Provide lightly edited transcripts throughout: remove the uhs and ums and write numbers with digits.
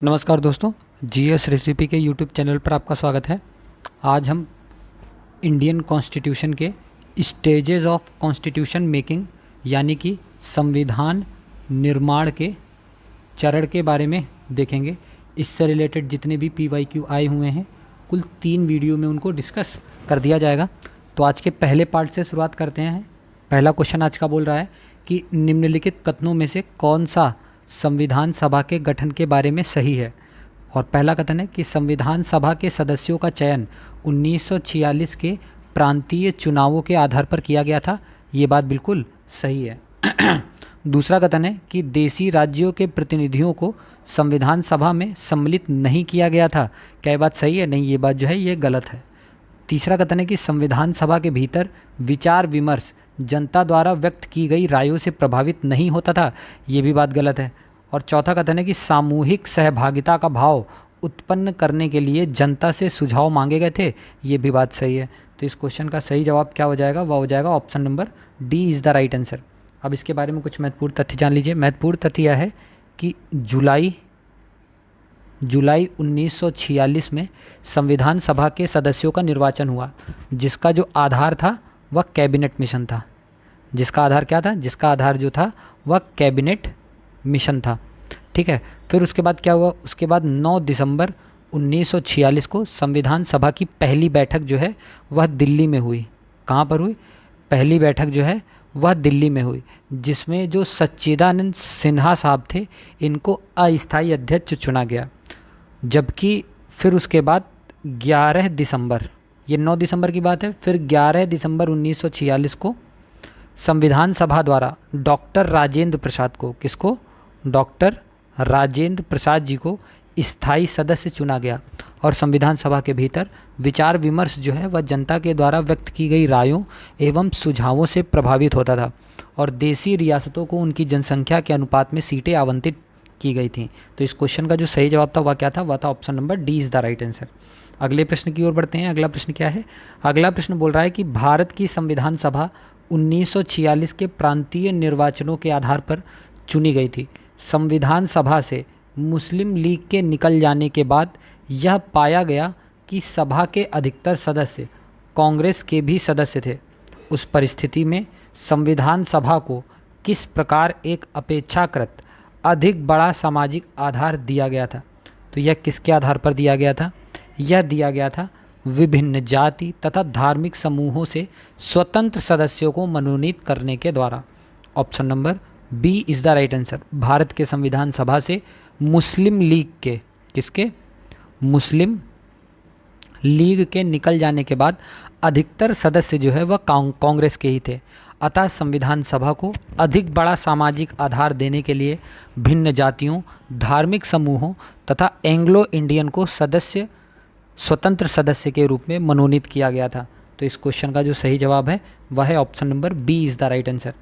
नमस्कार दोस्तों, GS recipe के यूट्यूब चैनल पर आपका स्वागत है। आज हम इंडियन कॉन्स्टिट्यूशन के स्टेजेस ऑफ कॉन्स्टिट्यूशन मेकिंग यानी कि संविधान निर्माण के चरण के बारे में देखेंगे। इससे रिलेटेड जितने भी PYQ आए हुए हैं कुल 3 वीडियो में उनको डिस्कस कर दिया जाएगा। तो आज के पहले पार्ट से शुरुआत करते हैं। पहला क्वेश्चन आज का बोल रहा है कि निम्नलिखित कथनों में से कौन सा संविधान सभा के गठन के बारे में सही है। और पहला कथन है कि संविधान सभा के सदस्यों का चयन 1946 के प्रांतीय चुनावों के आधार पर किया गया था। ये बात बिल्कुल सही है। दूसरा कथन है कि देशी राज्यों के प्रतिनिधियों को संविधान सभा में सम्मिलित नहीं किया गया था। क्या ये बात सही है? नहीं, ये बात जो है ये गलत है। तीसरा कथन है कि संविधान सभा के भीतर विचार विमर्श जनता द्वारा व्यक्त की गई रायों से प्रभावित नहीं होता था। ये भी बात गलत है। और चौथा कथन है कि सामूहिक सहभागिता का भाव उत्पन्न करने के लिए जनता से सुझाव मांगे गए थे। ये भी बात सही है। तो इस क्वेश्चन का सही जवाब क्या हो जाएगा? वह हो जाएगा option number D is the right answer. अब इसके बारे में कुछ महत्वपूर्ण तथ्य जान लीजिए। महत्वपूर्ण तथ्य यह है कि जुलाई 1946 में संविधान सभा के सदस्यों का निर्वाचन हुआ, जिसका जो आधार था वह कैबिनेट मिशन था। जिसका आधार क्या था? जिसका आधार जो था वह कैबिनेट मिशन था। ठीक है। फिर उसके बाद क्या हुआ? उसके बाद 9 दिसंबर 1946 को संविधान सभा की पहली बैठक जो है वह दिल्ली में हुई। कहाँ पर हुई? पहली बैठक जो है वह दिल्ली में हुई, जिसमें जो सच्चिदानंद सिन्हा साहब थे इनको अस्थायी अध्यक्ष चुना गया। जबकि फिर उसके बाद 11 दिसंबर, ये 9 दिसंबर की बात है, फिर 11 दिसंबर 1946 को संविधान सभा द्वारा डॉक्टर राजेंद्र प्रसाद को, किसको? डॉक्टर राजेंद्र प्रसाद जी को स्थायी सदस्य चुना गया। और संविधान सभा के भीतर विचार विमर्श जो है वह जनता के द्वारा व्यक्त की गई रायों एवं सुझावों से प्रभावित होता था। और देशी रियासतों को उनकी जनसंख्या के अनुपात में सीटें आवंटित की गई थी। तो इस क्वेश्चन का जो सही जवाब था वह क्या था? वह था option number D is the right answer. अगले प्रश्न की ओर बढ़ते हैं। अगला प्रश्न क्या है? अगला प्रश्न बोल रहा है कि भारत की संविधान सभा 1946 के प्रांतीय निर्वाचनों के आधार पर चुनी गई थी। संविधान सभा से मुस्लिम लीग के निकल जाने के बाद यह पाया गया कि सभा के अधिकतर सदस्य कांग्रेस के भी सदस्य थे। उस परिस्थिति में संविधान सभा को किस प्रकार एक अपेक्षाकृत अधिक बड़ा सामाजिक आधार दिया गया था? तो यह किसके आधार पर दिया गया था? यह दिया गया था विभिन्न जाति तथा धार्मिक समूहों से स्वतंत्र सदस्यों को मनोनीत करने के द्वारा। Option number B is the right answer. Bharat के संविधान सभा से मुस्लिम लीग के, किसके? मुस्लिम लीग के निकल जाने के बाद अधिकतर सदस्य जो है वह कांग्रेस के ही थे। अतः संविधान सभा को अधिक बड़ा सामाजिक आधार देने के लिए भिन्न जातियों, धार्मिक समूहों तथा एंग्लो इंडियन को स्वतंत्र सदस्य के रूप में मनोनीत किया गया था। तो इस क्वेश्चन का जो सही जवाब है वह है option number B is the right answer.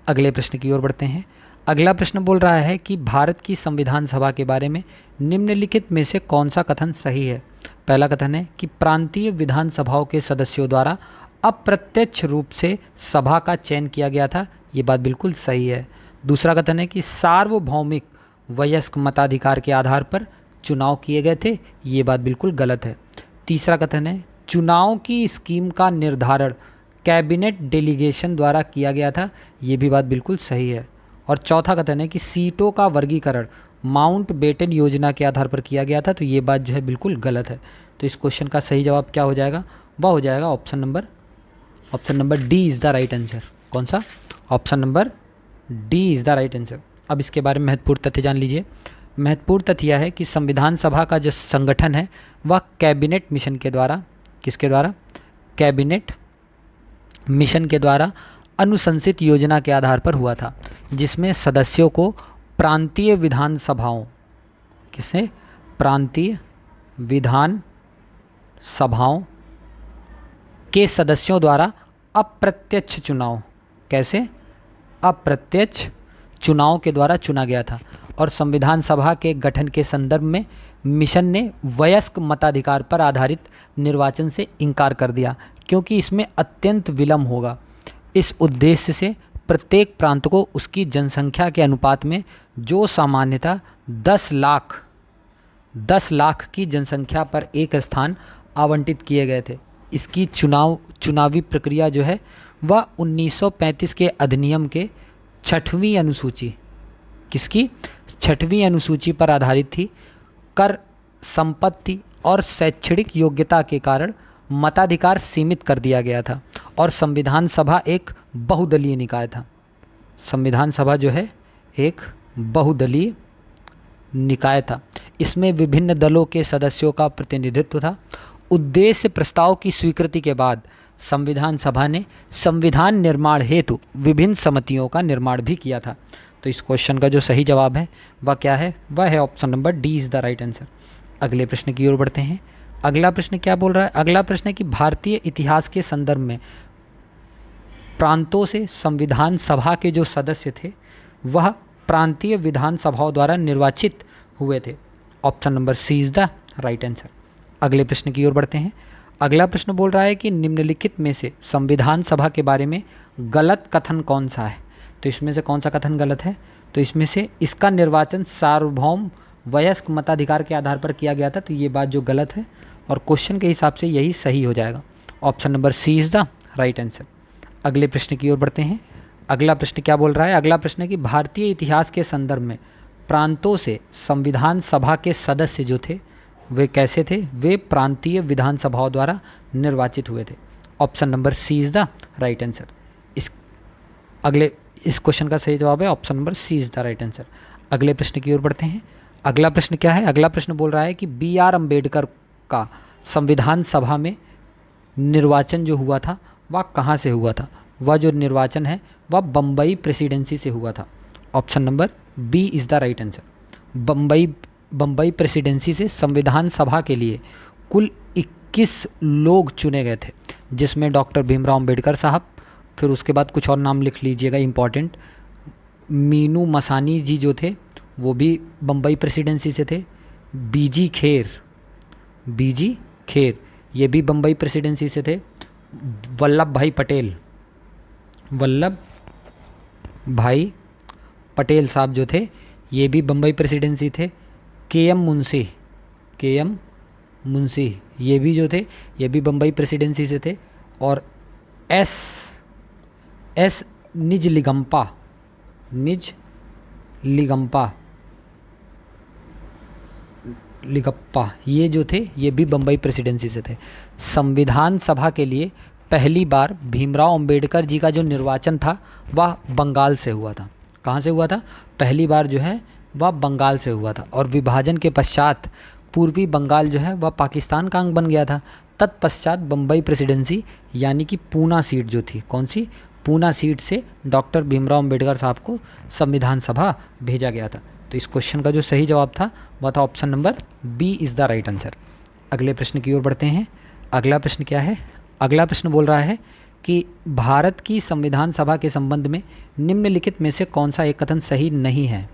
अगले प्रश्न की ओर बढ़ते हैं। अगला प्रश्न बोल रहा है कि भारत की संविधान सभा के बारे में निम्नलिखित में से कौन सा कथन सही है? पहला कथन है कि प्रांतीय विधानसभाओं के सदस्यों द्वारा अप्रत्यक्ष रूप से सभा का चयन किया गया था। ये बात बिल्कुल सही है। दूसरा कथन है कि सार्वभौमिक वयस्क मताधिकार के आधार पर चुनाव किए गए थे। ये बात बिल्कुल गलत है। तीसरा कथन है चुनाव की स्कीम का निर्धारण कैबिनेट डेलीगेशन द्वारा किया गया था। ये भी बात बिल्कुल सही है। और चौथा कथन है कि सीटों का वर्गीकरण माउंट बेटन योजना के आधार पर किया गया था। तो ये बात जो है बिल्कुल गलत है। तो इस क्वेश्चन का सही जवाब क्या हो जाएगा? वह हो जाएगा option number D is the right answer. कौन सा? Option number D is the right answer. अब इसके बारे में महत्वपूर्ण तथ्य जान लीजिए। महत्वपूर्ण तथ्य यह है कि संविधान सभा का जो संगठन है वह कैबिनेट मिशन के द्वारा, किसके द्वारा? कैबिनेट मिशन के द्वारा अनुशंसित योजना के आधार पर हुआ था, जिसमें सदस्यों को प्रांतीय विधान सभाओं, किससे? प्रांतीय विधान सभाओं के सदस्यों द्वारा अप्रत्यक्ष चुनाव, कैसे? अप्रत्यक्ष चुनाव के द्वारा चुना गया था। और संविधान सभा के गठन के संदर्भ में मिशन ने वयस्क मताधिकार पर आधारित निर्वाचन से इनकार कर दिया, क्योंकि इसमें अत्यंत विलंब होगा। इस उद्देश्य से प्रत्येक प्रांत को उसकी जनसंख्या के अनुपात में जो सामान्यतः 10 लाख 10 लाख की जनसंख्या पर एक स्थान आवंटित किए गए थे। इसकी चुनावी प्रक्रिया जो है वह 1935 के अधिनियम के 6वीं अनुसूची, किसकी 6वीं अनुसूची पर आधारित थी। कर, संपत्ति और शैक्षणिक योग्यता के कारण मताधिकार सीमित कर दिया गया था और संविधान सभा एक बहुदलीय निकाय था। संविधान सभा जो है एक बहुदलीय निकाय था। इसमें विभिन्न दलों के सदस्यों का प्रतिनिधित्व था। उद्देश्य प्रस्ताव की स्वीकृति के बाद संविधान सभा ने संविधान निर्माण हेतु विभिन्न समितियों का निर्माण भी किया था। तो इस क्वेश्चन का जो सही जवाब है वह क्या है? वह है option number D is the right answer. अगले प्रश्न की ओर बढ़ते हैं। अगला प्रश्न क्या बोल रहा है? अगला प्रश्न है कि भारतीय इतिहास के संदर्भ में प्रांतों से संविधान सभा के जो सदस्य थे वह प्रांतीय विधानसभाओं द्वारा निर्वाचित हुए थे। Option number C is the right answer. अगले प्रश्न की ओर बढ़ते हैं। अगला प्रश्न बोल रहा है कि निम्नलिखित में से संविधान सभा के बारे में गलत कथन कौन सा है? तो इसमें से कौन सा कथन गलत है? तो इसमें से इसका निर्वाचन सार्वभौम वयस्क मताधिकार के आधार पर किया गया था। तो ये बात जो गलत है और क्वेश्चन के हिसाब से यही सही हो जाएगा। Option number C is the right answer. अगले प्रश्न की ओर बढ़ते हैं। अगला प्रश्न क्या बोल रहा है? अगला प्रश्न है कि भारतीय इतिहास के संदर्भ में प्रांतों से संविधान सभा के सदस्य जो थे वे कैसे थे? वे प्रांतीय विधानसभाओं द्वारा निर्वाचित हुए थे। Option number C is the right answer. इस क्वेश्चन का सही जवाब है option number C is the right answer. अगले प्रश्न की ओर बढ़ते हैं। अगला प्रश्न क्या है? अगला प्रश्न बोल रहा है कि बी आर अम्बेडकर का संविधान सभा में निर्वाचन जो हुआ था वह कहाँ से हुआ था? वह जो निर्वाचन है वह बम्बई प्रेसिडेंसी से हुआ था। Option number B is the right answer. Bombay presidency से संविधान सभा के लिए कुल 21 लोग चुने गए थे, जिसमें डॉक्टर भीमराव अम्बेडकर साहब, फिर उसके बाद कुछ और नाम लिख लीजिएगा इम्पॉर्टेंट, मीनू मसानी जी जो थे वो भी बम्बई प्रेसिडेंसी से थे, बीजी खेर ये भी बम्बई प्रेसिडेंसी से थे, वल्लभ भाई पटेल साहब जो थे ये भी बम्बई प्रेसिडेंसी थे, के एम मुंशी ये भी जो थे ये भी बम्बई प्रेसिडेंसी से थे, और एस लिगप्पा ये जो थे ये भी बम्बई प्रेसिडेंसी से थे। संविधान सभा के लिए पहली बार भीमराव अंबेडकर जी का जो निर्वाचन था वह बंगाल से हुआ था। कहाँ से हुआ था? पहली बार जो है वह बंगाल से हुआ था, और विभाजन के पश्चात पूर्वी बंगाल जो है वह पाकिस्तान का अंग बन गया था। तत्पश्चात बम्बई प्रेसिडेंसी यानी कि पूना सीट जो थी, कौन सी? पूना सीट से डॉक्टर भीमराव अंबेडकर साहब को संविधान सभा भेजा गया था। तो इस क्वेश्चन का जो सही जवाब था वह था option number B is the right answer. अगले प्रश्न की ओर बढ़ते हैं। अगला प्रश्न क्या है? अगला प्रश्न बोल रहा है कि भारत की संविधान सभा के संबंध में निम्नलिखित में से कौन सा एक कथन सही नहीं है?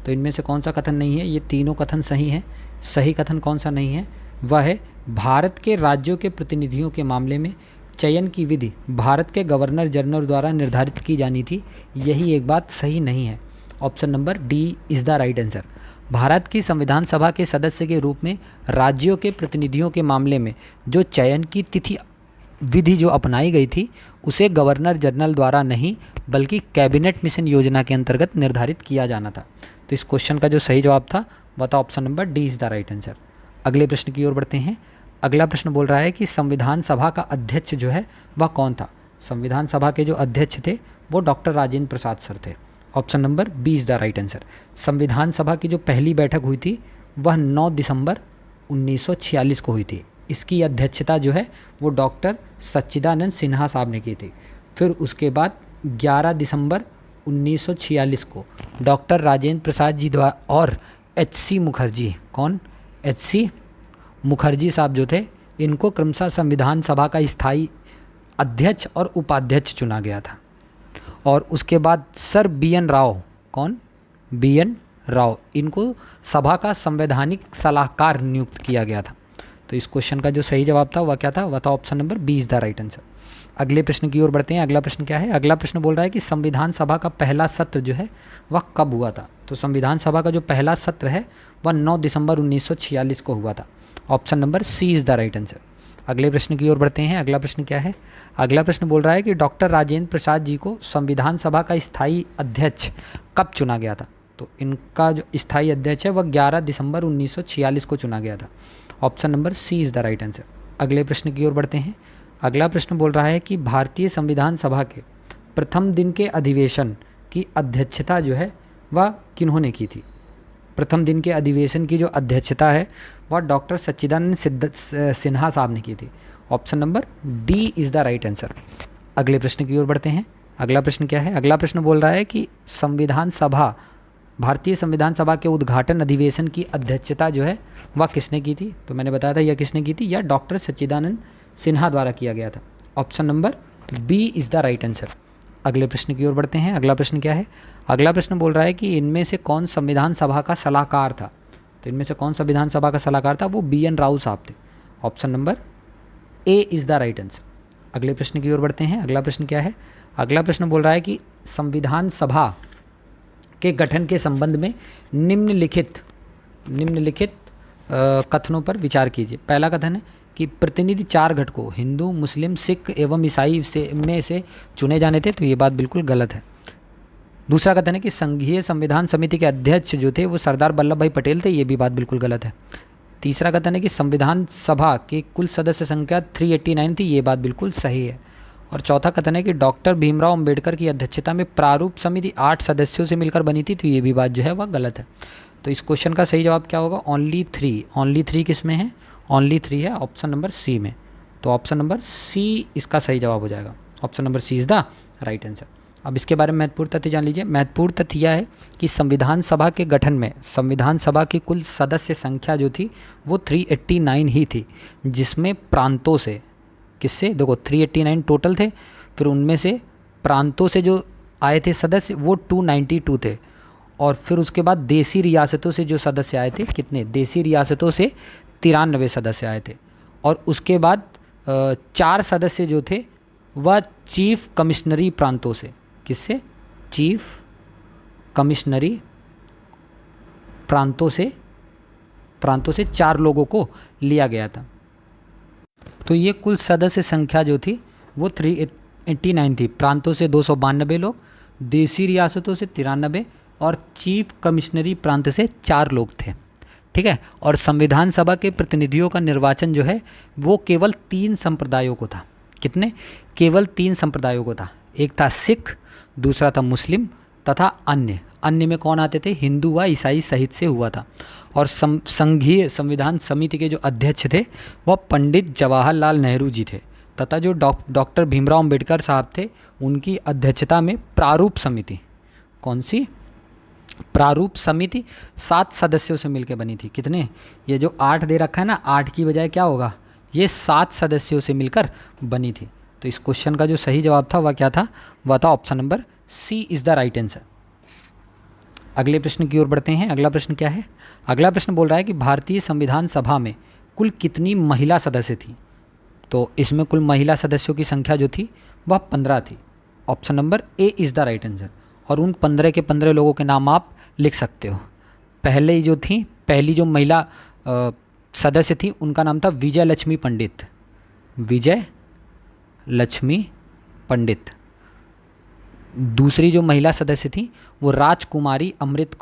तो इनमें से कौन सा कथन नहीं है? ये तीनों कथन सही हैं। सही कथन कौन सा नहीं है? वह है भारत के राज्यों के प्रतिनिधियों के मामले में चयन की विधि भारत के गवर्नर जनरल द्वारा निर्धारित की जानी थी। यही एक बात सही नहीं है। Option number D is the right answer. Bharat की संविधान सभा के सदस्य के रूप में राज्यों के प्रतिनिधियों के मामले में जो चयन की तिथि विधि जो अपनाई गई थी उसे गवर्नर जनरल द्वारा नहीं बल्कि कैबिनेट मिशन योजना के अंतर्गत निर्धारित किया जाना था। तो इस क्वेश्चन का जो सही जवाब था वह था option number D is the right answer. अगले प्रश्न की ओर बढ़ते हैं। अगला प्रश्न बोल रहा है कि संविधान सभा का अध्यक्ष जो है वह कौन था? संविधान सभा के जो अध्यक्ष थे वो डॉक्टर राजेंद्र प्रसाद सर थे। Option number B is the right answer. संविधान सभा की जो पहली बैठक हुई थी वह 9 दिसंबर 1946 को हुई थी। इसकी अध्यक्षता जो है वो डॉक्टर सच्चिदानंद सिन्हा साहब ने की थी। फिर उसके बाद 11 दिसंबर 1946 को डॉक्टर राजेंद्र प्रसाद जी द्वारा और एच.सी. मुखर्जी, कौन? एच.सी. मुखर्जी साहब जो थे इनको क्रमशः संविधान सभा का स्थायी अध्यक्ष और उपाध्यक्ष चुना गया था। और उसके बाद सर बी.एन. राव, कौन? बी.एन. राव, इनको सभा का संवैधानिक सलाहकार नियुक्त किया गया था। तो तो इस क्वेश्चन का जो सही जवाब था वह क्या था, वह था option number B is the right answer. अगले प्रश्न की ओर बढ़ते हैं। अगला प्रश्न क्या है, अगला प्रश्न बोल रहा है कि संविधान सभा का पहला सत्र जो है वह कब हुआ था। तो संविधान सभा का जो पहला सत्र है वह 9 दिसंबर 1946 को हुआ था। Option number C is the right answer. अगले प्रश्न की ओर बढ़ते हैं। अगला प्रश्न क्या है, अगला प्रश्न बोल रहा है कि डॉक्टर राजेंद्र प्रसाद जी को संविधान सभा का स्थायी अध्यक्ष कब चुना गया था। तो इनका जो स्थायी अध्यक्ष है वह 11 दिसंबर 1946 को चुना गया था। Option number C is the right answer. अगले प्रश्न की ओर बढ़ते हैं। अगला प्रश्न बोल रहा है कि भारतीय संविधान सभा के प्रथम दिन के अधिवेशन की अध्यक्षता जो है वह किन्होंने की थी। प्रथम दिन के अधिवेशन की जो अध्यक्षता है वह डॉक्टर सच्चिदानंद सिन्हा साहब ने की थी। Option number D is the right answer. अगले प्रश्न की ओर बढ़ते हैं। अगला प्रश्न क्या है, अगला प्रश्न बोल रहा है कि संविधान सभा, भारतीय संविधान सभा के उद्घाटन अधिवेशन की अध्यक्षता जो है वह किसने की थी। तो मैंने बताया था यह किसने की थी, यह डॉक्टर सच्चिदानंद सिन्हा द्वारा किया गया था। Option number B is the right answer. अगले प्रश्न की ओर बढ़ते हैं। अगला प्रश्न क्या है, अगला प्रश्न बोल रहा है कि इनमें से कौन संविधान सभा का सलाहकार था। तो इनमें से कौन संविधान सभा का सलाहकार था, वो BN राव साहब थे। Option number A is the right answer. अगले प्रश्न की ओर बढ़ते हैं। अगला प्रश्न क्या है, अगला प्रश्न बोल रहा है कि संविधान सभा के गठन के संबंध में निम्नलिखित कथनों पर विचार कीजिए। पहला कथन है कि प्रतिनिधि 4 घटकों हिंदू, मुस्लिम, सिख एवं ईसाई में से चुने जाने थे। तो ये बात बिल्कुल गलत है। दूसरा कथन है कि संघीय संविधान समिति के अध्यक्ष जो थे वो सरदार वल्लभ भाई पटेल थे। ये भी बात बिल्कुल गलत है। तीसरा कथन है कि संविधान सभा की कुल सदस्य संख्या 389 थी। ये बात बिल्कुल सही है। और चौथा कथन है कि डॉक्टर भीमराव अंबेडकर की अध्यक्षता में प्रारूप समिति 8 सदस्यों से मिलकर बनी थी। तो ये भी बात जो है वह गलत है। तो इस क्वेश्चन का सही जवाब क्या होगा, ओनली 3 किस में है, ओनली 3 है ऑप्शन नंबर सी में। तो ऑप्शन नंबर सी इसका सही जवाब हो जाएगा। Option number C is the right answer. अब इसके बारे में महत्वपूर्ण तथ्य जान लीजिए। महत्वपूर्ण तथ्य यह है कि संविधान सभा के गठन में संविधान सभा की कुल सदस्य संख्या जो थी वो 389 ही थी, जिसमें प्रांतों से किससे, देखो 389 टोटल थे, फिर उनमें से प्रांतों से जो आए थे सदस्य वो 292 थे, और फिर उसके बाद देसी रियासतों से जो सदस्य आए थे, कितने, देसी रियासतों से 93 सदस्य आए थे। और उसके बाद 4 सदस्य जो थे वह चीफ कमिश्नरी प्रांतों से, किससे, चीफ कमिश्नरी प्रांतों से 4 लोगों को लिया गया था। तो ये कुल सदस्य संख्या जो थी वो 389 थी। प्रांतों से 292 लोग, देसी रियासतों से 93 और चीफ कमिश्नरी प्रांत से 4 लोग थे। ठीक है। और संविधान सभा के प्रतिनिधियों का निर्वाचन जो है वो केवल 3 संप्रदायों को था। कितने, केवल 3 संप्रदायों को था। एक था सिख, दूसरा था मुस्लिम तथा अन्य में कौन आते थे, हिंदू व ईसाई सहित से हुआ था। और संघीय संविधान समिति के जो अध्यक्ष थे वह पंडित जवाहरलाल नेहरू जी थे, तथा जो डॉक्टर भीमराव अंबेडकर साहब थे उनकी अध्यक्षता में प्रारूप समिति, कौन सी, प्रारूप समिति 7 सदस्यों से मिलकर बनी थी। कितने, ये जो 8 दे रखा है ना, 8 की बजाय क्या होगा, ये 7 सदस्यों से मिलकर बनी थी। तो इस क्वेश्चन का जो सही जवाब था वह क्या था, वह था option number C is the right answer. अगले प्रश्न की ओर बढ़ते हैं। अगला प्रश्न क्या है, अगला प्रश्न बोल रहा है कि भारतीय संविधान सभा में कुल कितनी महिला सदस्य थी। तो इसमें कुल महिला सदस्यों की संख्या जो थी वह 15 थी। Option number A is the right answer. और उन 15 के 15 लोगों के नाम आप लिख सकते हो। पहली जो महिला सदस्य थी उनका नाम था विजय लक्ष्मी पंडित, विजय लक्ष्मी पंडित। दूसरी जो महिला सदस्य थी वो राजकुमारी अमृत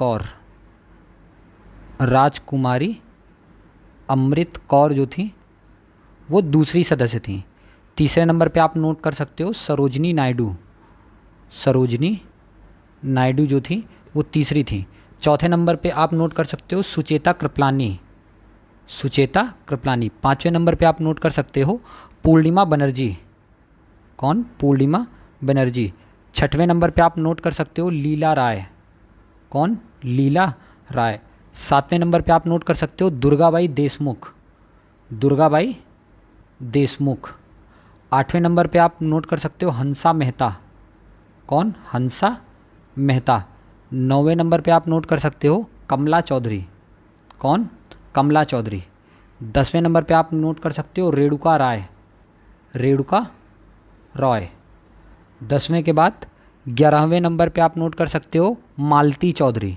कौर जो थी वो दूसरी सदस्य थी। तीसरे नंबर पे आप नोट कर सकते हो सरोजनी नायडू जो थी वो तीसरी थी। चौथे नंबर पे आप नोट कर सकते हो सुचेता कृपलानी। पांचवें नंबर पे आप नोट कर सकते हो पूर्णिमा बनर्जी। कौन, पूर्णिमा बनर्जी। छठवें नंबर पे आप नोट कर सकते हो लीला राय। कौन, लीला राय। सातवें नंबर पे आप नोट कर सकते हो दुर्गाबाई देशमुख। आठवें नंबर पे आप नोट कर सकते हो हंसा मेहता। कौन, हंसा मेहता। नौवें नंबर पे आप नोट कर सकते हो कमला चौधरी। कौन, कमला चौधरी। 10वें नंबर पे आप नोट कर सकते हो रेणुका राय, रेणुका रॉय। 10वें के बाद 11वें नंबर पे आप नोट कर सकते हो मालती चौधरी,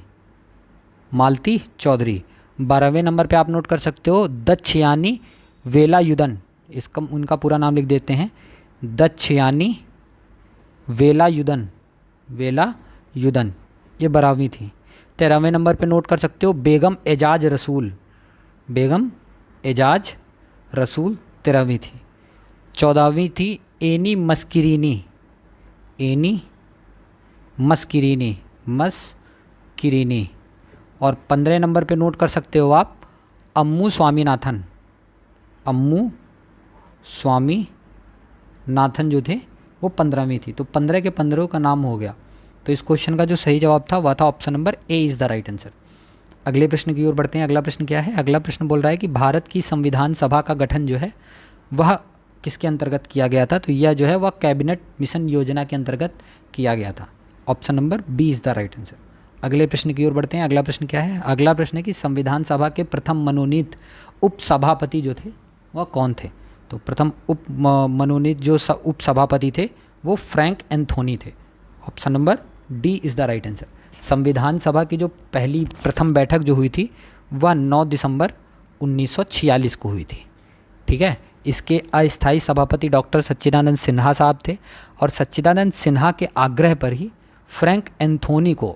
मालती चौधरी। 12वें नंबर पे आप नोट कर सकते हो दक्षयानी वेलायुधन, इसका उनका पूरा नाम लिख देते हैं, दक्षयानी वेलायुधन, वेलायुधन, ये 12वीं थी। 13वें नंबर पे नोट कर सकते हो बेगम एजाज रसूल, बेगम एजाज रसूल 13वीं थी। 14वीं थी एनी मस्किरीनी, एनी मस्किरीनी, मस्किरीनी। और 15 नंबर पे नोट कर सकते हो आप अम्मू स्वामीनाथन, अम्मू स्वामीनाथन जो थे वो 15वीं थी। तो 15 के 15 का नाम हो गया। तो इस क्वेश्चन का जो सही जवाब था वह था option number A is the right answer. अगले प्रश्न की ओर बढ़ते हैं। अगला प्रश्न क्या है? अगला प्रश्न बोल रहा है कि भारत की संविधान सभा का गठन जो है वह किसके अंतर्गत किया गया था? तो यह जो है वह कैबिनेट मिशन योजना के अंतर्गत किया गया था। Option number B is the right answer. अगले प्रश्न की ओर बढ़ते हैं। अगला प्रश्न क्या है? अगला प्रश्न है कि संविधान सभा के प्रथम मनोनीत उपसभापति जो थे वह कौन थे? तो प्रथम मनोनीत जो उपसभापति थे वो फ्रैंक एंथोनी थे। Option number D is the right answer. संविधान सभा की जो पहली प्रथम बैठक जो हुई थी वह 9 दिसंबर 1946 को हुई थी। ठीक है। इसके अस्थायी सभापति डॉक्टर सच्चिदानंद सिन्हा साहब थे और सच्चिदानंद सिन्हा के आग्रह पर ही फ्रैंक एंथोनी को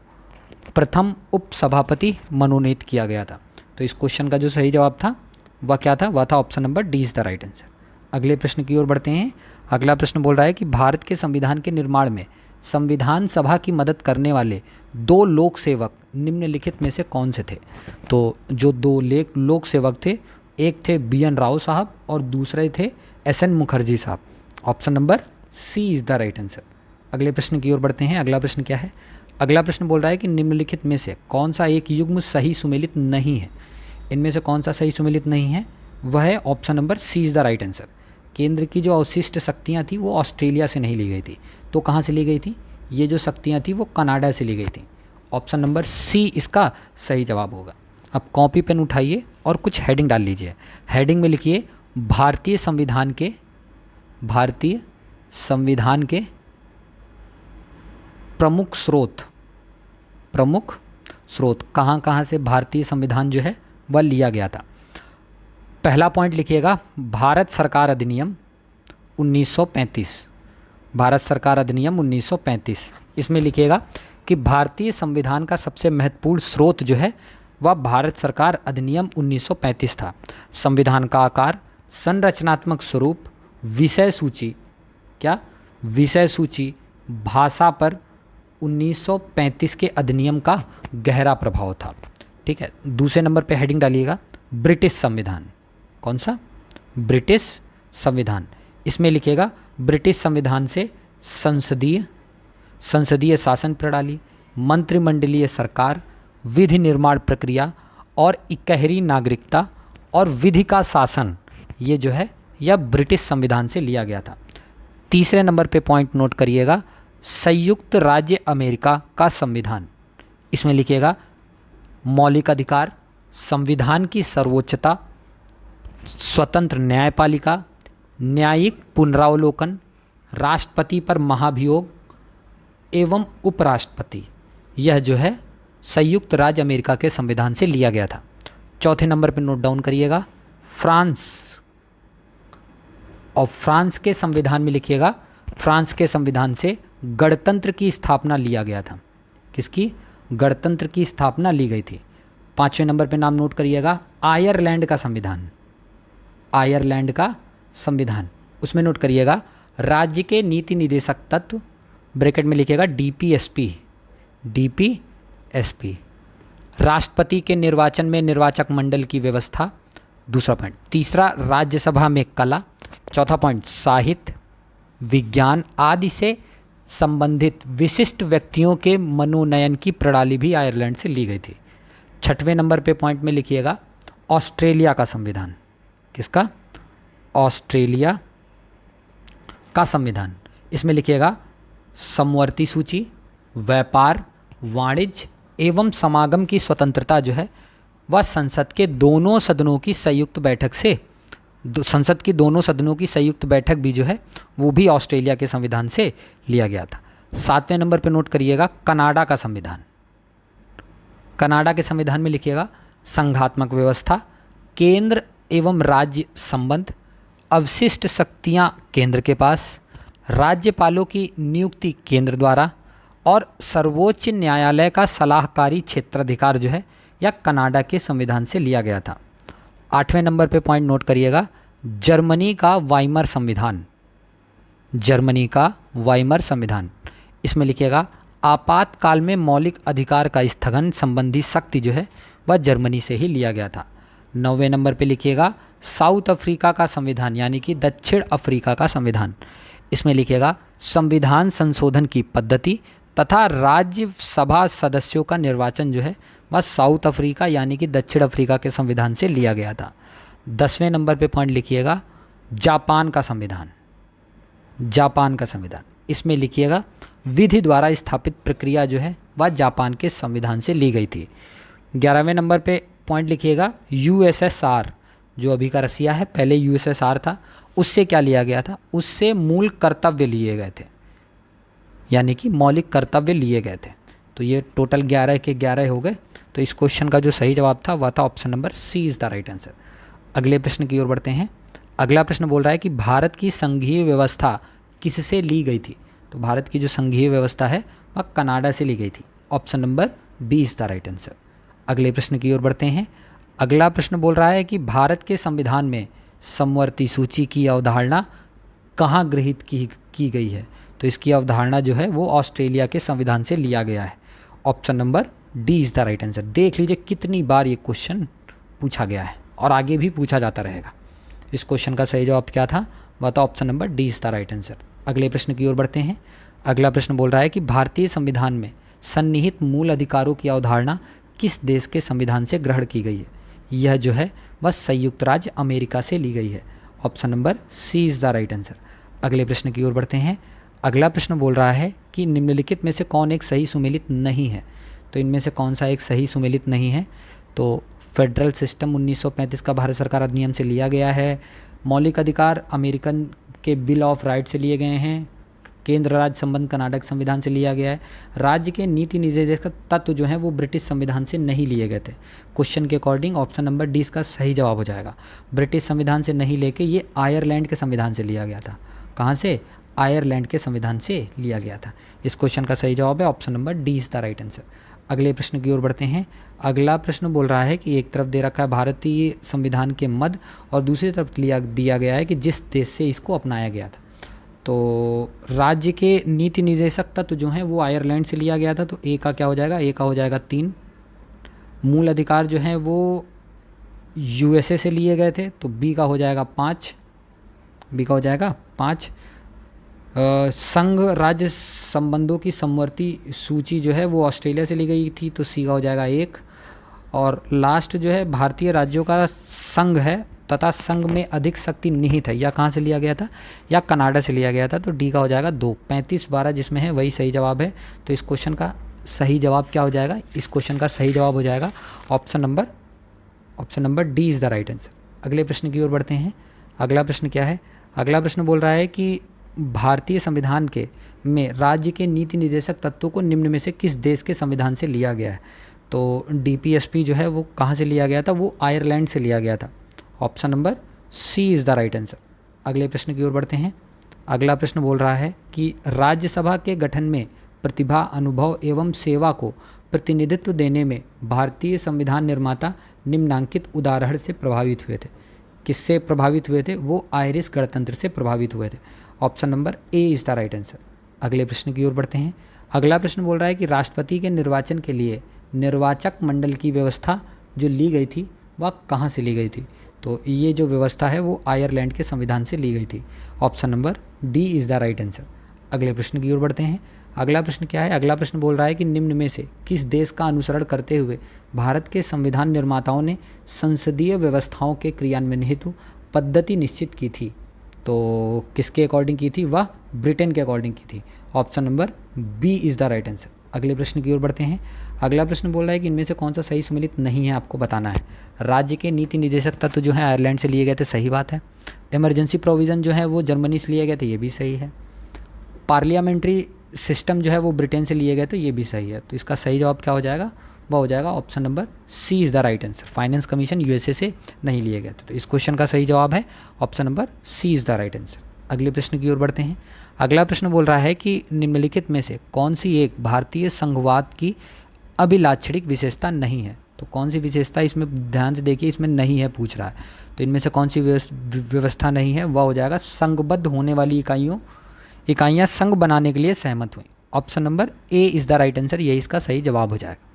प्रथम उपसभापति मनोनीत किया गया था। तो इस क्वेश्चन का जो सही जवाब था वह क्या था? वह था option number D is the right answer. अगले प्रश्न की ओर बढ़ते हैं। अगला प्रश्न बोल रहा है कि भारत के संविधान के निर्माण में संविधान सभा की मदद करने वाले 2 लोक सेवक निम्नलिखित में से कौन से थे? तो जो 2 लोक सेवक थे, एक थे BN राव साहब और दूसरे थे SN मुखर्जी साहब। Option number C is the right answer. अगले प्रश्न की ओर बढ़ते हैं। अगला प्रश्न क्या है? अगला प्रश्न बोल रहा है कि निम्नलिखित में से कौन सा एक युग्म सही सुमेलित नहीं है? इनमें से कौन सा सही सुमेलित नहीं है? वह है option number C is the right answer. केंद्र की जो अवशिष्ट शक्तियाँ थी वो ऑस्ट्रेलिया से नहीं ली गई थी। तो कहाँ से ली गई थी? ये जो शक्तियाँ थी वो कनाडा से ली गई थी। ऑप्शन नंबर सी इसका सही जवाब होगा। अब कॉपी पेन उठाइए और कुछ हेडिंग डाल लीजिए। हेडिंग में लिखिए भारतीय संविधान के प्रमुख स्रोत कहाँ कहाँ से भारतीय संविधान जो है वह लिया गया था। पहला पॉइंट लिखिएगा भारत सरकार अधिनियम 1935, भारत सरकार अधिनियम 1935। इसमें लिखिएगा कि भारतीय संविधान का सबसे महत्वपूर्ण स्रोत जो है वह भारत सरकार अधिनियम 1935 था। संविधान का आकार, संरचनात्मक स्वरूप, विषय सूची, विषय सूची, भाषा पर 1935 के अधिनियम का गहरा प्रभाव था। ठीक है। दूसरे नंबर पे हेडिंग डालिएगा ब्रिटिश संविधान। कौन सा? ब्रिटिश संविधान। इसमें लिखिएगा ब्रिटिश संविधान से संसदीय शासन प्रणाली, मंत्रिमंडलीय सरकार, विधि निर्माण प्रक्रिया और इकहरी नागरिकता और विधि का शासन, ये जो है यह ब्रिटिश संविधान से लिया गया था। तीसरे नंबर पे पॉइंट नोट करिएगा संयुक्त राज्य अमेरिका का संविधान। इसमें लिखिएगा मौलिक अधिकार, संविधान की सर्वोच्चता, स्वतंत्र न्यायपालिका, न्यायिक पुनरावलोकन, राष्ट्रपति पर महाभियोग एवं उपराष्ट्रपति, यह जो है संयुक्त राज्य अमेरिका के संविधान से लिया गया था। चौथे नंबर पर नोट डाउन करिएगा फ्रांस, और फ्रांस के संविधान में लिखिएगा फ्रांस के संविधान से गणतंत्र की स्थापना लिया गया था। किसकी? गणतंत्र की स्थापना ली गई थी। पांचवें नंबर पे नाम नोट करिएगा आयरलैंड का संविधान, आयरलैंड का संविधान। उसमें नोट करिएगा राज्य के नीति निदेशक तत्व, ब्रैकेट में लिखिएगा DPSP, राष्ट्रपति के निर्वाचन में निर्वाचक मंडल की व्यवस्था। दूसरा पॉइंट। तीसरा राज्यसभा में कला। चौथा पॉइंट साहित्य, विज्ञान आदि से संबंधित विशिष्ट व्यक्तियों के मनोनयन की प्रणाली भी आयरलैंड से ली गई थी। छठवें नंबर पे पॉइंट में लिखिएगा ऑस्ट्रेलिया का संविधान। किसका? ऑस्ट्रेलिया का संविधान। इसमें लिखिएगा समवर्ती सूची, व्यापार, वाणिज्य एवं समागम की स्वतंत्रता जो है वह संसद के दोनों सदनों की संयुक्त बैठक से, संसद की दोनों सदनों की संयुक्त बैठक भी जो है वो भी ऑस्ट्रेलिया के संविधान से लिया गया था। 7वें नंबर पे नोट करिएगा कनाडा का संविधान। कनाडा के संविधान में लिखिएगा संघात्मक व्यवस्था, केंद्र एवं राज्य संबंध, अवशिष्ट शक्तियां केंद्र के पास, राज्यपालों की नियुक्ति केंद्र द्वारा और सर्वोच्च न्यायालय का सलाहकारी क्षेत्राधिकार जो है यह कनाडा के संविधान से लिया गया था। 8वें नंबर पे पॉइंट नोट करिएगा जर्मनी का वाइमर संविधान। जर्मनी का वाइमर संविधान, इसमें लिखिएगा आपातकाल में मौलिक अधिकार का स्थगन संबंधी शक्ति जो है वह जर्मनी से ही लिया गया था। 9वें नंबर पे लिखिएगा साउथ अफ्रीका का संविधान यानी कि दक्षिण अफ्रीका का संविधान। इसमें लिखिएगा संविधान संशोधन की पद्धति तथा राज्यसभा सदस्यों का निर्वाचन जो है वह साउथ अफ्रीका यानी कि दक्षिण अफ्रीका के संविधान से लिया गया था। 10वें नंबर पे पॉइंट लिखिएगा जापान का संविधान। जापान का संविधान, इसमें लिखिएगा विधि द्वारा स्थापित प्रक्रिया जो है वह जापान के संविधान से ली गई थी। 11वें नंबर पे पॉइंट लिखिएगा यूएसएसआर, जो अभी का रसिया है पहले यूएसएसआर था, उससे क्या लिया गया था, उससे मूल कर्तव्य लिए गए थे यानी कि मौलिक कर्तव्य लिए गए थे। तो ये टोटल 11 के 11 हो गए। तो इस क्वेश्चन का जो सही जवाब था वह था option number C is the right answer. अगले प्रश्न की ओर बढ़ते हैं। अगला प्रश्न बोल रहा है कि भारत की संघीय व्यवस्था किससे ली गई थी। तो भारत की जो संघीय व्यवस्था है वह कनाडा से ली गई थी। Option number B is the right answer. अगले प्रश्न की ओर बढ़ते हैं। अगला प्रश्न बोल रहा है कि भारत के संविधान में समवर्ती सूची की अवधारणा कहाँ गृहीत की गई है। तो इसकी अवधारणा जो है वो ऑस्ट्रेलिया के संविधान से लिया गया है। Option number D is the right answer. देख लीजिए कितनी बार ये क्वेश्चन पूछा गया है और आगे भी पूछा जाता रहेगा। इस क्वेश्चन का सही जवाब क्या था, वह था option number D is the right answer. अगले प्रश्न की ओर बढ़ते हैं। अगला प्रश्न बोल रहा है कि भारतीय संविधान में सन्निहित मूल अधिकारों की अवधारणा किस देश के संविधान से ग्रहण की गई है। यह जो है वह संयुक्त राज्य अमेरिका से ली गई है। Option number C is the right answer. अगले प्रश्न की ओर बढ़ते हैं। अगला प्रश्न बोल रहा है कि निम्नलिखित में से कौन एक सही सुमेलित नहीं है। तो इनमें से कौन सा एक सही सुमेलित नहीं है। तो फेडरल सिस्टम 1935 का भारत सरकार अधिनियम से लिया गया है। मौलिक अधिकार अमेरिकन के बिल ऑफ राइट से लिए गए हैं। केंद्र राज्य संबंध कनाडा के संविधान से लिया गया है। राज्य के नीति निर्देशक तत्व जो हैं वो ब्रिटिश संविधान से नहीं लिए गए थे। क्वेश्चन के अकॉर्डिंग ऑप्शन नंबर डी इसका सही जवाब हो जाएगा। ब्रिटिश संविधान से नहीं लेके ये आयरलैंड के संविधान से लिया गया था। कहाँ से, आयरलैंड के संविधान से लिया गया था। इस क्वेश्चन का सही जवाब है option number D is the right answer. अगले प्रश्न की ओर बढ़ते हैं। अगला प्रश्न बोल रहा है कि एक तरफ दे रखा है भारतीय संविधान के मद और दूसरी तरफ दिया गया है कि जिस देश से इसको अपनाया गया था। तो राज्य के नीति निर्देशक तत्व जो हैं वो आयरलैंड से लिया गया था। तो ए का क्या हो जाएगा, ए का हो जाएगा 3। मूल अधिकार जो हैं वो यूएसए से लिए गए थे। तो बी का हो जाएगा 5। बी का हो जाएगा 5। संघ राज्य संबंधों की समवर्ती सूची जो है वो ऑस्ट्रेलिया से ली गई थी। तो सी का हो जाएगा 1। और लास्ट जो है भारतीय राज्यों का संघ है तथा संघ में अधिक शक्ति निहित है, या कहाँ से लिया गया था, या कनाडा से लिया गया था। तो डी का हो जाएगा 2। 35-12 जिसमें है वही सही जवाब है। तो इस क्वेश्चन का सही जवाब क्या हो जाएगा, इस क्वेश्चन का सही जवाब हो जाएगा option number D is the right answer. अगले प्रश्न की ओर बढ़ते हैं। अगला प्रश्न क्या है, अगला प्रश्न बोल रहा है कि भारतीय संविधान के में राज्य के नीति निर्देशक तत्वों को निम्न में से किस देश के संविधान से लिया गया है। तो डीपीएसपी जो है वो कहाँ से लिया गया था, वो आयरलैंड से लिया गया था। Option number C is the right answer. अगले प्रश्न की ओर बढ़ते हैं। अगला प्रश्न बोल रहा है कि राज्यसभा के गठन में प्रतिभा, अनुभव एवं सेवा को प्रतिनिधित्व देने में भारतीय संविधान निर्माता निम्नांकित उदाहरण से प्रभावित हुए थे। किससे प्रभावित हुए थे, वो आयरिश गणतंत्र से प्रभावित हुए थे। Option number A is the right answer. अगले प्रश्न की ओर बढ़ते हैं। अगला प्रश्न बोल रहा है कि राष्ट्रपति के निर्वाचन के लिए निर्वाचक मंडल की व्यवस्था जो ली गई थी वह कहाँ से ली गई थी। तो ये जो व्यवस्था है वो आयरलैंड के संविधान से ली गई थी। Option number D is the right answer. अगले प्रश्न की ओर बढ़ते हैं। अगला प्रश्न क्या है, अगला प्रश्न बोल रहा है कि निम्न में से किस देश का अनुसरण करते हुए भारत के संविधान निर्माताओं ने संसदीय व्यवस्थाओं के क्रियान्वयन हेतु पद्धति निश्चित की थी। तो किसके अकॉर्डिंग की थी, वह ब्रिटेन के अकॉर्डिंग की थी। Option number B is the right answer. अगले प्रश्न की ओर बढ़ते हैं। अगला प्रश्न बोल रहा है कि इनमें से कौन सा सही सम्मिलित नहीं है, आपको बताना है। राज्य के नीति निर्देशक तत्व जो है आयरलैंड से लिए गए थे, सही बात है। इमरजेंसी प्रोविज़न जो है वो जर्मनी से लिए गए थे, ये भी सही है। पार्लियामेंट्री सिस्टम जो है वो ब्रिटेन से लिए गए थे, ये भी सही है। तो इसका सही जवाब क्या हो जाएगा, वह हो जाएगा option number C is the right answer. Finance commission USA से नहीं लिए गए थे। तो इस क्वेश्चन का सही जवाब है option number C is the right answer. अगले प्रश्न की ओर बढ़ते हैं। अगला प्रश्न बोल रहा है कि निम्नलिखित में से कौन सी एक भारतीय संघवाद की अभिलाक्षणिक विशेषता नहीं है। तो कौन सी विशेषता इसमें ध्यान से देखिए, इसमें नहीं है पूछ रहा है। तो इनमें से कौन सी व्यवस्था नहीं है, वह हो जाएगा संघबद्ध होने वाली इकाइयाँ संघ बनाने के लिए सहमत हुई। Option number A is the right answer, ये इसका सही जवाब हो जाएगा।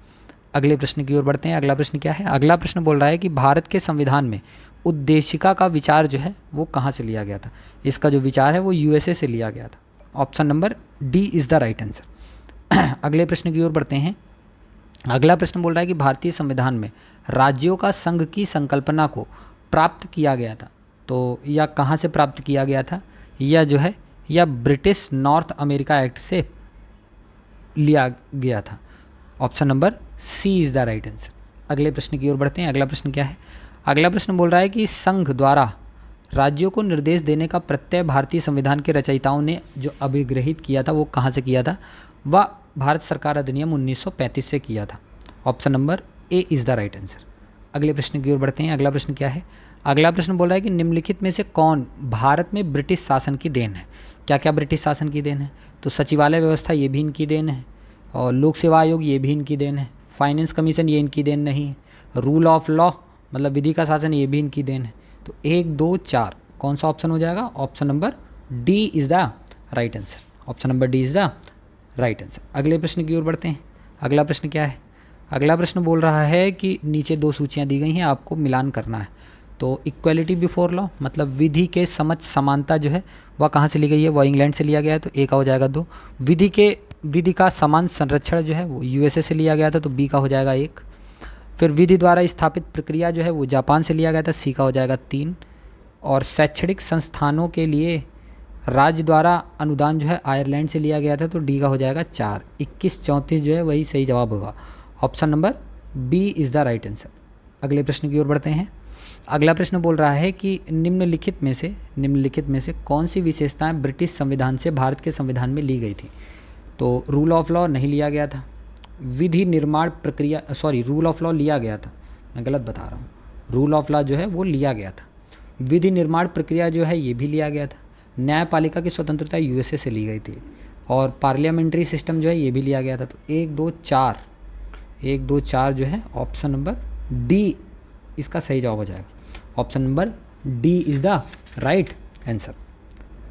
अगले प्रश्न की ओर बढ़ते हैं। अगला प्रश्न क्या है, अगला प्रश्न बोल रहा है कि भारत के संविधान में उद्देशिका का विचार जो है वो कहाँ से लिया गया था। इसका जो विचार है वो यूएसए से लिया गया था। Option number D is the right answer. अगले प्रश्न की ओर बढ़ते हैं। अगला प्रश्न बोल रहा है कि भारतीय संविधान में राज्यों का संघ की संकल्पना को प्राप्त किया गया था। तो या कहाँ से प्राप्त किया गया था, या जो है या ब्रिटिश नॉर्थ अमेरिका एक्ट से लिया गया था। Option number C is the right answer. अगले प्रश्न की ओर बढ़ते हैं। अगला प्रश्न क्या है, अगला प्रश्न बोल रहा है कि संघ द्वारा राज्यों को निर्देश देने का प्रत्यय भारतीय संविधान के रचयिताओं ने जो अभिग्रहित किया था वो कहाँ से किया था, वह भारत सरकार अधिनियम 1935 से किया था। Option number A is the right answer. अगले प्रश्न की ओर बढ़ते हैं। अगला प्रश्न क्या है, अगला प्रश्न बोल रहा है कि निम्नलिखित में से कौन भारत में ब्रिटिश शासन की देन है। क्या क्या ब्रिटिश शासन की देन है, तो सचिवालय व्यवस्था ये भी इनकी देन है, और लोक सेवा आयोग ये भी इनकी देन है, फाइनेंस कमीशन ये इनकी देन नहीं है, रूल ऑफ लॉ मतलब विधि का शासन ये भी इनकी देन है। तो 1 2 4 कौन सा ऑप्शन हो जाएगा, option number D is the right answer. Option number D is the right answer. अगले प्रश्न की ओर बढ़ते हैं। अगला प्रश्न क्या है, अगला प्रश्न बोल रहा है कि नीचे 2 सूचियाँ दी गई हैं, आपको मिलान करना है। तो इक्वलिटी बिफोर लॉ मतलब विधि के समक्ष समानता जो है वह कहाँ से ली गई है, वह इंग्लैंड से लिया गया है, तो ए का हो जाएगा 2। विधि का समान संरक्षण जो है वो यूएसए से लिया गया था, तो बी का हो जाएगा 1। फिर विधि द्वारा स्थापित प्रक्रिया जो है वो जापान से लिया गया था, सी का हो जाएगा 3। और शैक्षणिक संस्थानों के लिए राज्य द्वारा अनुदान जो है आयरलैंड से लिया गया था, तो डी का हो जाएगा 4। 21 34 जो है वही सही जवाब होगा। Option number B is the right answer. अगले प्रश्न की ओर बढ़ते हैं। अगला प्रश्न बोल रहा है कि निम्नलिखित में से कौन सी विशेषताएं ब्रिटिश संविधान से भारत के संविधान में ली गई थी। तो रूल ऑफ लॉ नहीं लिया गया था, विधि निर्माण प्रक्रिया रूल ऑफ लॉ लिया गया था, मैं गलत बता रहा हूँ, रूल ऑफ लॉ जो है वो लिया गया था। विधि निर्माण प्रक्रिया जो है ये भी लिया गया था। न्यायपालिका की स्वतंत्रता यूएसए से ली गई थी, और पार्लियामेंट्री सिस्टम जो है ये भी लिया गया था। तो 1 2 4 जो है ऑप्शन नंबर डी इसका सही जवाब हो जाएगा। Option number D is the right answer.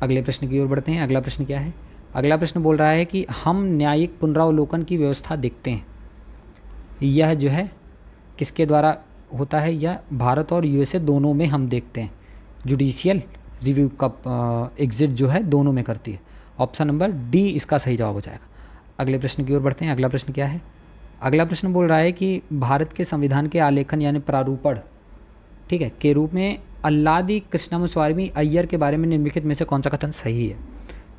अगले प्रश्न की ओर बढ़ते हैं। अगला प्रश्न क्या है, अगला प्रश्न बोल रहा है कि हम न्यायिक पुनरावलोकन की व्यवस्था देखते हैं, यह जो है किसके द्वारा होता है, यह भारत और यूएसए दोनों में हम देखते हैं। जुडिशियल रिव्यू का एग्जिट जो है दोनों में करती है। ऑप्शन नंबर डी इसका सही जवाब हो जाएगा। अगले प्रश्न की ओर बढ़ते हैं। अगला प्रश्न क्या है, अगला प्रश्न बोल रहा है कि भारत के संविधान के आलेखन यानी प्रारूपण ठीक है के रूप में अल्लादी कृष्णस्वामी अय्यर के बारे में निम्नलिखित में से कौन सा कथन सही है।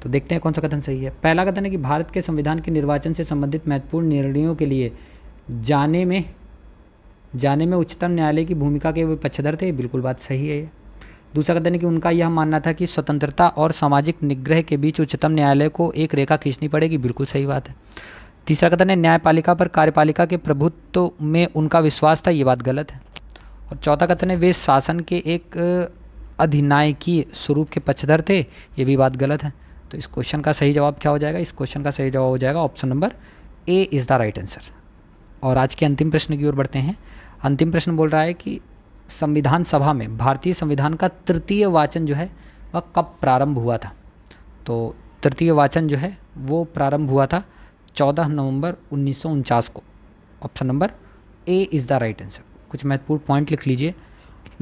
तो देखते हैं कौन सा कथन सही है। पहला कथन है कि भारत के संविधान के निर्वाचन से संबंधित महत्वपूर्ण निर्णयों के लिए जाने में उच्चतम न्यायालय की भूमिका के वे पक्षधर थे, बिल्कुल बात सही है। दूसरा कथन है कि उनका यह मानना था कि स्वतंत्रता और सामाजिक निग्रह के बीच उच्चतम न्यायालय को एक रेखा खींचनी पड़ेगी, बिल्कुल सही बात है। तीसरा कथन है न्यायपालिका पर कार्यपालिका के प्रभुत्व में उनका विश्वास था, ये बात गलत है। और चौथा कथन है वे शासन के एक अधिनायकीय स्वरूप के पक्षधर थे, ये भी बात गलत है। तो इस क्वेश्चन का सही जवाब क्या हो जाएगा, इस क्वेश्चन का सही जवाब हो जाएगा option number A is the right answer. और आज के अंतिम प्रश्न की ओर बढ़ते हैं। अंतिम प्रश्न बोल रहा है कि संविधान सभा में भारतीय संविधान का तृतीय वाचन जो है वह कब प्रारंभ हुआ था। तो तृतीय वाचन जो है वो प्रारंभ हुआ था 14 नवंबर 1949 को। Option number A is the right answer. कुछ महत्वपूर्ण पॉइंट लिख लीजिए।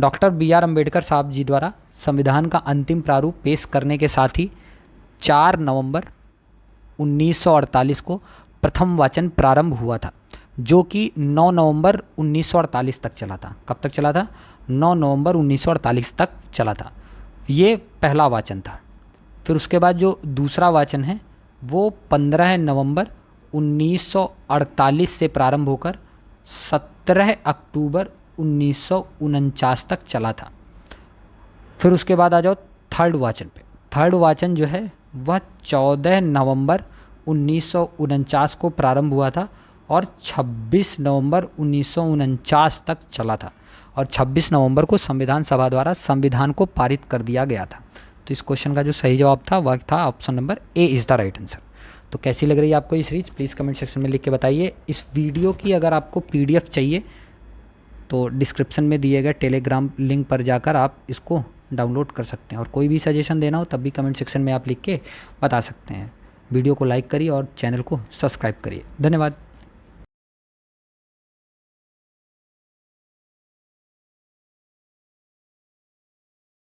डॉक्टर BR अम्बेडकर साहब जी द्वारा संविधान का अंतिम प्रारूप पेश करने के साथ ही 4 नवंबर 1948 को प्रथम वाचन प्रारंभ हुआ था, जो कि 9 नवंबर 1948 तक चला था। कब तक चला था, 9 नवंबर 1948 तक चला था। ये पहला वाचन था। फिर उसके बाद जो दूसरा वाचन है वो 15 नवंबर 1948 से प्रारंभ होकर 17 अक्टूबर 1949 तक चला था। फिर उसके बाद आ जाओ थर्ड वाचन पे। थर्ड वाचन जो है वह 14 नवंबर 1949 को प्रारंभ हुआ था और 26 नवंबर 1949 तक चला था, और 26 नवंबर को संविधान सभा द्वारा संविधान को पारित कर दिया गया था। तो इस क्वेश्चन का जो सही जवाब था वह था option number A is the right answer. तो कैसी लग रही है आपको ये सीरीज, प्लीज़ कमेंट सेक्शन में लिख के बताइए। इस वीडियो की अगर आपको PDF चाहिए तो डिस्क्रिप्शन में दिए गए टेलीग्राम लिंक पर जाकर आप इसको डाउनलोड कर सकते हैं, और कोई भी सजेशन देना हो तब भी कमेंट सेक्शन में आप लिख के बता सकते हैं। वीडियो को लाइक करिए और चैनल को सब्सक्राइब करिए। धन्यवाद।